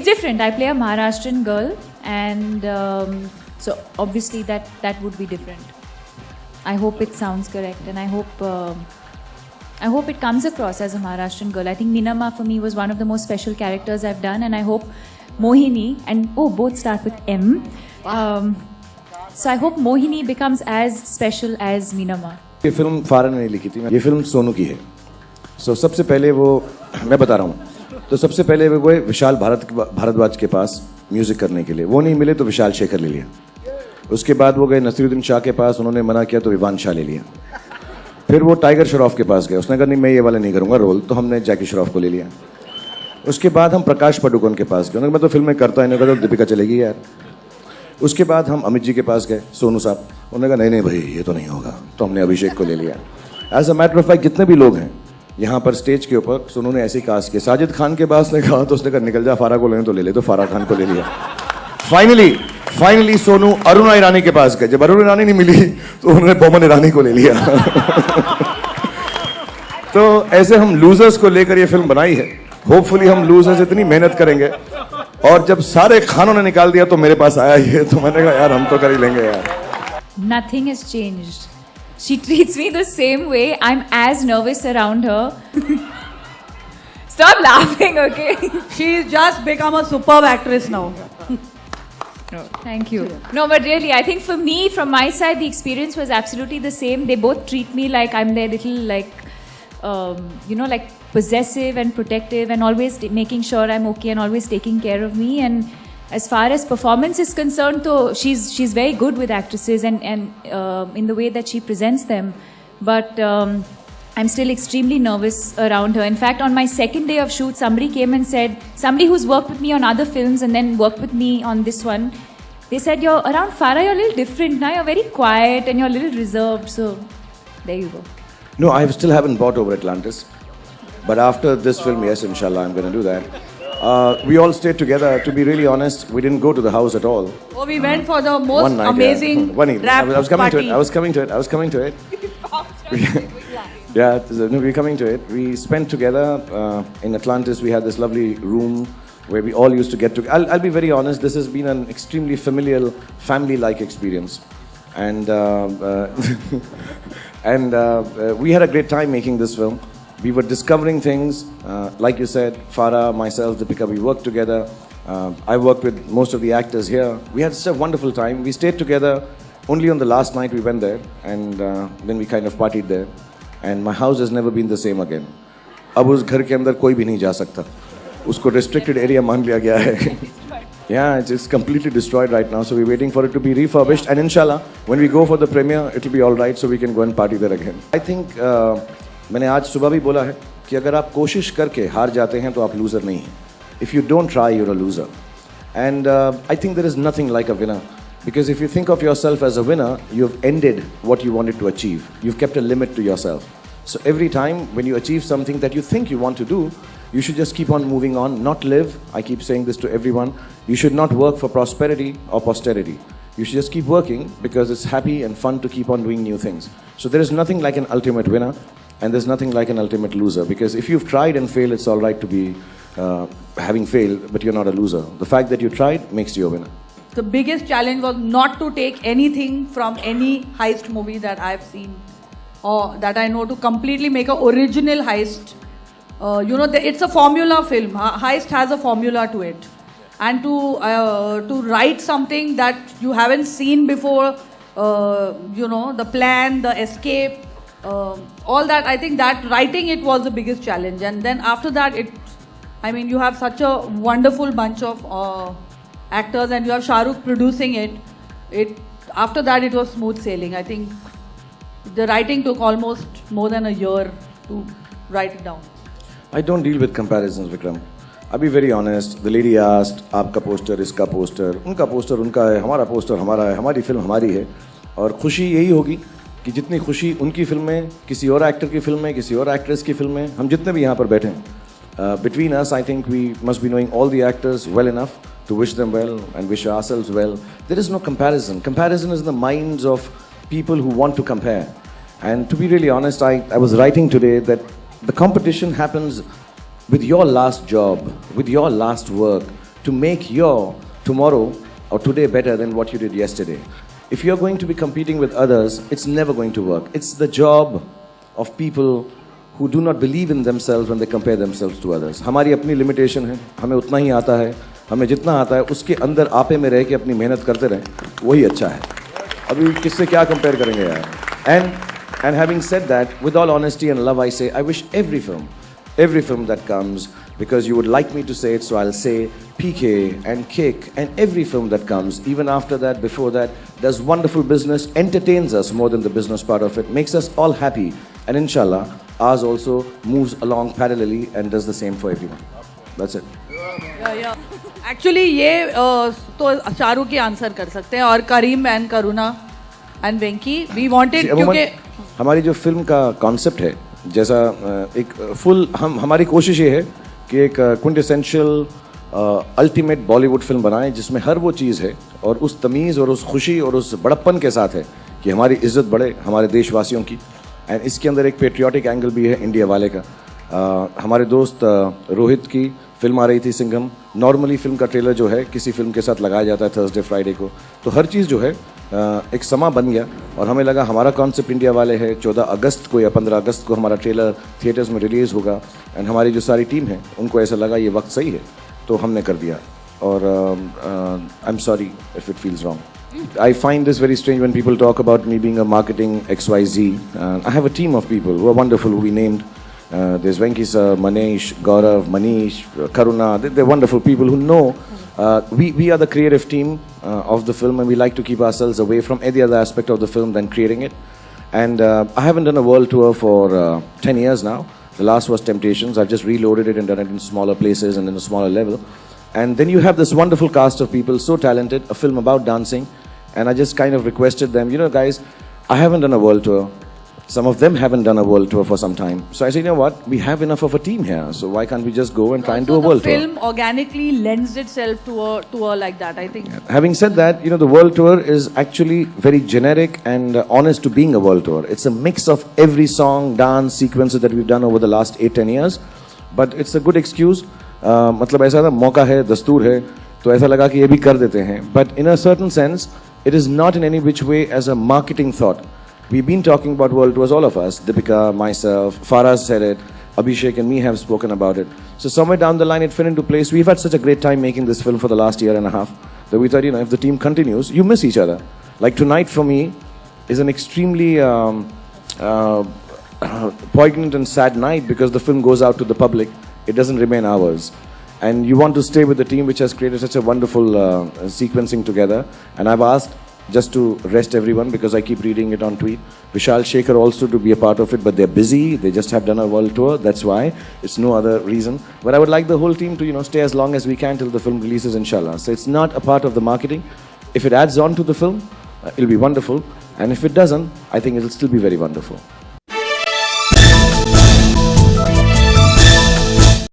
it's different. I play a Maharashtrian girl, and so obviously that would be different. I hope it sounds correct, and I hope it comes across as a Maharashtrian girl. I think Minamma for me was one of the most special characters I've done, and I hope Mohini and both start with M. So I hope Mohini becomes as special as Minamma. ये film फारा ने नहीं लिखी थी, ये film Sonu की है. सो सबसे पहले वो मैं बता रहा हूँ, तो सबसे पहले वो गए विशाल भारद्वाज के पास म्यूजिक करने के लिए. वो नहीं मिले तो विशाल शेखर ले लिया. उसके बाद वो गए नसीरुद्दीन शाह के पास, उन्होंने मना किया तो विवान शाह ले लिया. फिर वो टाइगर श्रॉफ के पास गए, उसने कहा नहीं मैं ये वाला नहीं करूँगा रोल, तो हमने जैकी श्रॉफ को ले लिया. उसके बाद हम प्रकाश पादुकोण के पास गए, उन्होंने मैं तो फिल्म में करता ही नहीं, कहा तो दीपिका चलेगी यार. उसके बाद हम अमित जी के पास गए, सोनू साहब, उन्होंने कहा नहीं भाई ये तो नहीं होगा, तो हमने अभिषेक को ले लिया. As a matter of fact जितने भी लोग हैं यहाँ पर स्टेज के ऊपर, सोनू ने ऐसे ही कास्ट किया. साजिद खान के पास ने कहा तो उसने कहा निकल जा, फारा को लेने तो ले ले, तो फारा खान को ले लिया. फाइनली सोनू अरुणा ईरानी के पास गए. जब अरुण ईरानी नहीं मिली तो उन्होंने बोमन ईरानी को ले लिया. तो ऐसे हम लूजर्स को लेकर ये फिल्म बनाई है. होपफुली हम लूजर्स इतनी मेहनत करेंगे, और जब सारे खानों ने निकाल दिया तो मेरे पास आया ही है, तो मैंने कहा यार हम तो कर ही लेंगे यार. Nothing has changed. She treats me the same way. I'm as nervous around her. Stop laughing, okay? She's just become a superb actress now. No, thank you. No, but really, I think for me, from my side, the experience was absolutely the same. They both treat me like I'm their little, like, like possessive and protective, and always making sure I'm okay and always taking care of me. And as far as performance is concerned, though, she's very good with actresses and in the way that she presents them. But I'm still extremely nervous around her. In fact, on my second day of shoot, somebody came and said, somebody who's worked with me on other films and then worked with me on this one, they said, you're around Farah, you're a little different now. You're very quiet and you're a little reserved. So there you go. No, I still haven't bought over Atlantis. But after this film, yes, inshallah, I'm going to do that. We all stayed together. To be really honest, we didn't go to the house at all. Oh, we went for the most One night, amazing one evening. rap I was coming party. to it. I was coming to it. Yeah, we're coming to it. We spent together in Atlantis. We had this lovely room where we all used to get together. I'll be very honest, this has been an extremely familial, family-like experience. And, we had a great time making this film. We were discovering things, like you said, Farah, myself, Deepika, we worked together. I worked with most of the actors here. We had such a wonderful time. We stayed together. Only on the last night we went there, and then we kind of partied there. And my house has never been the same again. अब उस घर के अंदर कोई भी नहीं जा सकता. उसको restricted area मान लिया गया है. Yeah, it's completely destroyed right now. So we're waiting for it to be refurbished. And inshallah, when we go for the premiere, it'll be all right. So we can go and party there again. I think मैंने आज सुबह भी बोला है कि अगर आप कोशिश करके हार जाते हैं तो आप लूजर नहीं हैं. If you don't try, you're a loser. And I think there is nothing like a winner. Because if you think of yourself as a winner, you've ended what you wanted to achieve. You've kept a limit to yourself. So every time when you achieve something that you think you want to do, you should just keep on moving on, not live. I keep saying this to everyone. You should not work for prosperity or posterity. You should just keep working because it's happy and fun to keep on doing new things. So there is nothing like an ultimate winner, and there's nothing like an ultimate loser. Because if you've tried and failed, it's all right to be having failed, but you're not a loser. The fact that you tried makes you a winner. The biggest challenge was not to take anything from any heist movie that I've seen or that I know, to completely make an original heist. It's a formula film. Heist has a formula to it. And to write something that you haven't seen before, the plan, the escape, all that, I think that writing it was the biggest challenge. And then after that, you have such a wonderful bunch of actors, and you have Shah Rukh producing it. After that, it was smooth sailing. I think the writing took almost more than a year to write it down. I don't deal with comparisons, Vikram. I'll be very honest. The lady asked, "आपका poster, इसका poster, उनका poster उनका है, हमारा poster हमारा है, हमारी film हमारी है." और खुशी यही होगी कि जितनी खुशी उनकी फिल्म में, किसी और एक्टर की फिल्म में, किसी और एक्ट्रेस की फिल्म में, हम जितने भी यहाँ पर बैठे हैं, between us, I think we must be knowing all the actors well enough to wish them well and wish ourselves well. There is no comparison. Comparison is in the minds of people who want to compare. And to be really honest, I was writing today that the competition happens with your last job, with your last work, to make your tomorrow or today better than what you did yesterday. If you're going to be competing with others, it's never going to work. It's the job of people who do not believe in themselves when they compare themselves to others. हमारी अपनी limitation है, हमें उतना ही आता है, हमें जितना आता है उसके अंदर आपे में रह के अपनी मेहनत करते रहें, वही अच्छा है. अभी किससे क्या compare करेंगे यार? And having said that, with all honesty and love, I say I wish every film that comes, because you would like me to say it, so I'll say PK and Kick and every film that comes, even after that, before that, does wonderful business, entertains us more than the business part of it, makes us all happy, and inshallah, ours also moves along parallelly and does the same for everyone. That's it. Actually ये तो शाहरुख ही answer कर सकते हैं, और Karim and Karuna and Venky we wanted, क्योंकि हमारी जो फिल्म का कॉन्सेप्ट है, जैसा एक फुल हमारी कोशिश ये है कि एक क्विंटेसेंशियल अल्टीमेट बॉलीवुड फिल्म बनाएं जिसमें हर वो चीज़ है और उस तमीज़ और उस खुशी और उस बड़प्पन के साथ है कि हमारी इज्जत बढ़े हमारे देशवासियों की. एंड इसके अंदर एक पेट्रियाटिक एंगल भी है इंडिया वाले का. हमारे दोस्त रोहित की फिल्म आ रही थी सिंघम. नॉर्मली फिल्म का ट्रेलर जो है किसी फिल्म के साथ लगाया जाता है थर्सडे फ्राइडे को, तो हर चीज़ जो है एक समा बन गया और हमें लगा हमारा कॉन्सेप्ट इंडिया वाले है. 14 अगस्त को या 15 अगस्त को हमारा ट्रेलर थिएटर्स में रिलीज़ होगा एंड हमारी जो सारी टीम है उनको ऐसा लगा ये वक्त सही है तो हमने कर दिया. और I am sorry if it feels wrong. I find this very strange when people talk about me being a marketing XYZ. I have a team of people who are wonderful, who we named. There's Venki sir, Manesh, Gaurav, Manish, Karuna. They're wonderful people who know. We are the creative team of the film, and we like to keep ourselves away from any other aspect of the film than creating it. And I haven't done a world tour for 10 years now. The last was Temptations. I've just reloaded it and done it in smaller places and in a smaller level. And then you have this wonderful cast of people, so talented, a film about dancing. And I just kind of requested them, guys, I haven't done a world tour. Some of them haven't done a world tour for some time. So I said, what? We have enough of a team here. So why can't we just go and try and do a world tour? The film organically lends itself to a tour like that, I think. Having said that, the world tour is actually very generic and honest to being a world tour. It's a mix of every song, dance, sequences that we've done over the last 8-10 years. But it's a good excuse. मतलब ऐसा था, मौका है, दस्तूर है, तो ऐसा लगा कि ये भी कर देते हैं. But in a certain sense, it is not in any which way as a marketing thought. We've been talking about world tours, all of us. Deepika, myself, Faraz said it, Abhishek and me have spoken about it. So somewhere down the line it fell into place. We've had such a great time making this film for the last year and a half that we thought, if the team continues, you miss each other. Like tonight for me is an extremely poignant and sad night because the film goes out to the public. It doesn't remain ours. And you want to stay with the team which has created such a wonderful sequencing together. And I've asked just to rest everyone because I keep reading it on tweet. Vishal Shekhar also to be a part of it, but they're busy. They just have done a world tour. That's why. It's no other reason. But I would like the whole team to, stay as long as we can till the film releases, inshallah. So it's not a part of the marketing. If it adds on to the film, it'll be wonderful. And if it doesn't, I think it'll still be very wonderful.